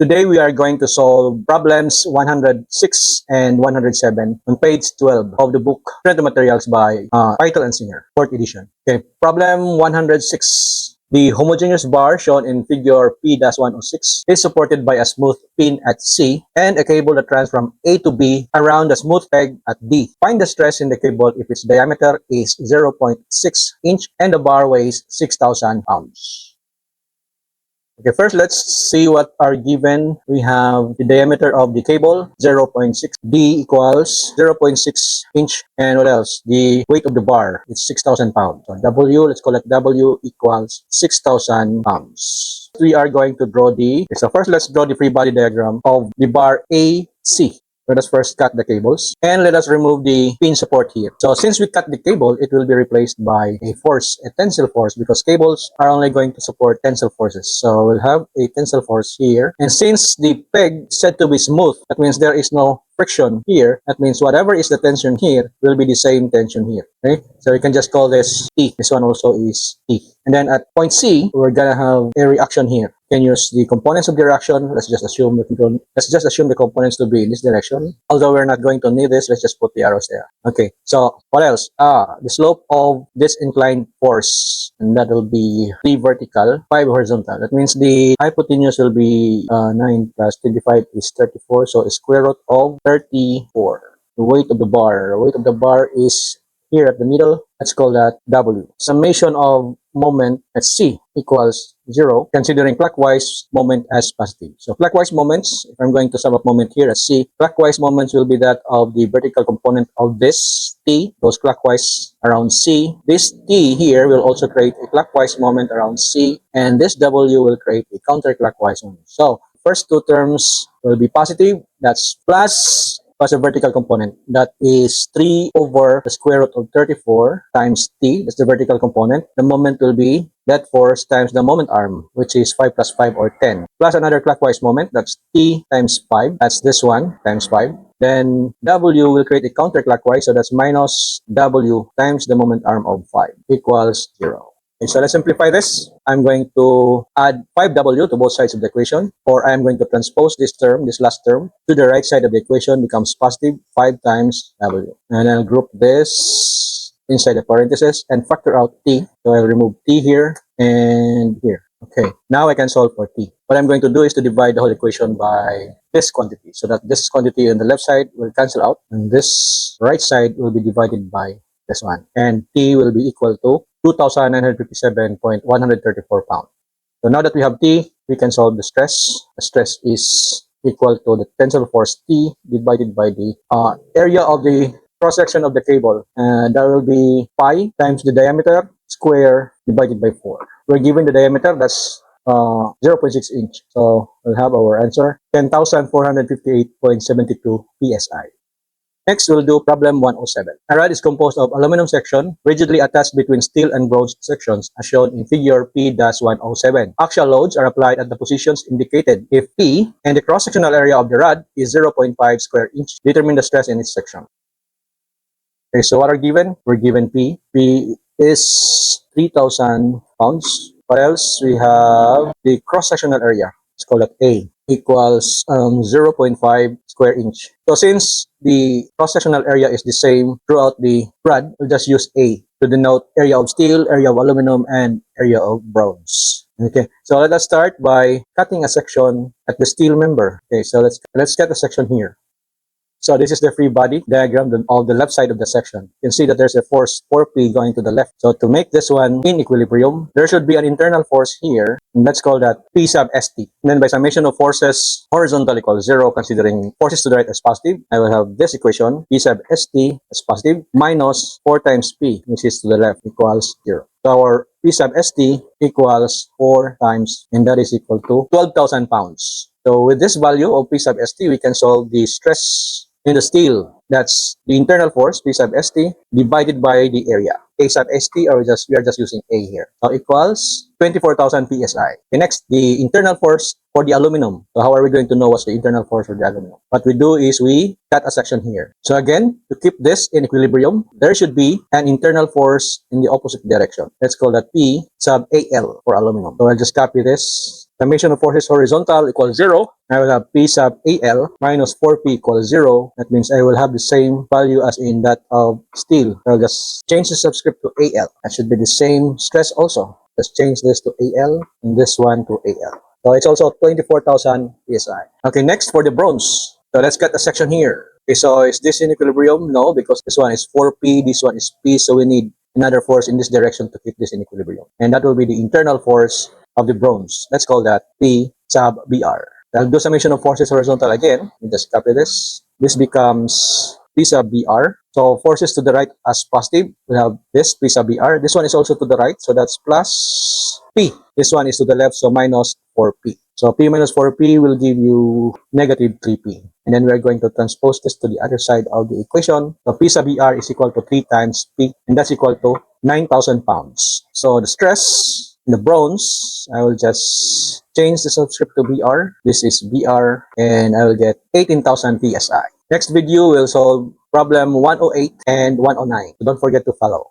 Today we are going to solve problems 106 and 107 on page 12 of the book Strength of Materials by Pytel and Singer, 4th edition. Okay, problem 106. The homogeneous bar shown in figure P-106 is supported by a smooth pin at C and a cable that runs from A to B around the smooth peg at D. Find the stress in the cable if its diameter is 0.6 inch and the bar weighs 6,000 pounds. Okay, first let's see what are given. We have the diameter of the cable, 0.6, D equals 0.6 inch, and what else? The weight of the bar, it's 6,000 pounds. So W, let's call it W equals 6,000 pounds. We are going to draw so first let's draw the free body diagram of the bar AC. Let us first cut the cables and let us remove the pin support here. So since we cut the cable, it will be replaced by a tensile force, because cables are only going to support tensile forces. So we'll have a tensile force here. And since the peg is said to be smooth, that means there is no friction here. That means whatever is the tension here will be the same tension here. Okay, so we can just call this T. This one also is T. And then at point C, we're gonna have a reaction here. You can use the components of the reaction. Let's just assume the components to be in this direction. Although we're not going to need this, let's just put the arrows there. Okay, so what else? The slope of this inclined force, and that will be 3 vertical, 5 horizontal. That means the hypotenuse will be 9 plus 25 is 34, so a square root of 34. The weight of the bar is here at the middle. Let's call that W. Summation of moment at C equals 0, considering clockwise moment as positive. So clockwise moments, if I'm going to sum up moment here at C, clockwise moments will be that of the vertical component of this T, goes clockwise around C. This T here will also create a clockwise moment around C, and this W will create a counterclockwise moment. So first two terms will be positive, that's plus a vertical component, that is 3 over the square root of 34 times T, that's the vertical component. The moment will be that force times the moment arm, which is 5 plus 5 or 10, plus another clockwise moment, that's T times 5, that's this one times 5. Then W will create a counterclockwise, so that's minus W times the moment arm of 5 equals 0. Okay, so let's simplify this. I'm going to add 5W to both sides of the equation, or I'm going to transpose this term, this last term, to the right side of the equation, becomes positive 5 times W. And I'll group this inside the parentheses and factor out T. So I'll remove T here and here. Okay, now I can solve for T. What I'm going to do is to divide the whole equation by this quantity, so that this quantity on the left side will cancel out, and this right side will be divided by this one. And T will be equal to 2,957.134 pounds. So now that we have T, we can solve the stress. The stress is equal to the tensile force T divided by the area of the cross-section of the cable. And that will be pi times the diameter square divided by 4. We're given the diameter, that's 0.6 inch. So we'll have our answer, 10,458.72 psi. Next, we'll do problem 107. A rod is composed of aluminum section rigidly attached between steel and bronze sections as shown in figure P-107. Axial loads are applied at the positions indicated. If P and the cross-sectional area of the rod is 0.5 square inch, determine the stress in each section. Okay, so what are given? We're given P. P is 3,000 pounds. What else? We have the cross-sectional area. Let's call it A, equals 0.5 square inch. So since the cross-sectional area is the same throughout the rod, we'll just use A to denote area of steel, area of aluminum, and area of bronze. Okay, so let us start by cutting a section at the steel member. Okay, so let's cut a section here. So this is the free body diagram of the left side of the section. You can see that there's a force 4P going to the left. So to make this one in equilibrium, there should be an internal force here, and let's call that P sub ST. And then by summation of forces, horizontal equals 0, considering forces to the right as positive, I will have this equation, P sub ST as positive, minus 4 times P, which is to the left, equals 0. So our P sub ST equals 4 times, and that is equal to 12,000 pounds. So with this value of P sub ST, we can solve the stress in the steel. That's the internal force, P sub ST, divided by the area. A sub ST, or we are just using A here. So equals 24,000 psi. Okay, next, the internal force for the aluminum. So how are we going to know what's the internal force for the aluminum? What we do is we cut a section here. So again, to keep this in equilibrium, there should be an internal force in the opposite direction. Let's call that P sub AL for aluminum. So I'll just copy this. Summation of forces horizontal equals 0. I will have P sub AL minus 4P equals 0. That means I will have the same value as in that of steel. I'll just change the subscript to AL. That should be the same stress also. Let's change this to AL and this one to AL. So it's also 24,000 psi. Okay, next for the bronze. So let's cut a section here. Okay, so is this in equilibrium? No, because this one is 4P, this one is P, so we need another force in this direction to keep this in equilibrium. And that will be the internal force of the bronze. Let's call that P sub BR. I'll do summation of forces horizontal again. We just copy this. This becomes P sub BR. So forces to the right as positive, we have this P sub BR. This one is also to the right, so that's plus P. This one is to the left, so minus 4P. So P minus 4P will give you negative 3P. And then we're going to transpose this to the other side of the equation. So P sub BR is equal to 3 times P, and that's equal to 9,000 pounds. So the stress in the bronze, I will just change the subscript to BR. This is BR, and I will get 18,000 PSI. Next video will solve problem 108 and 109. So don't forget to follow.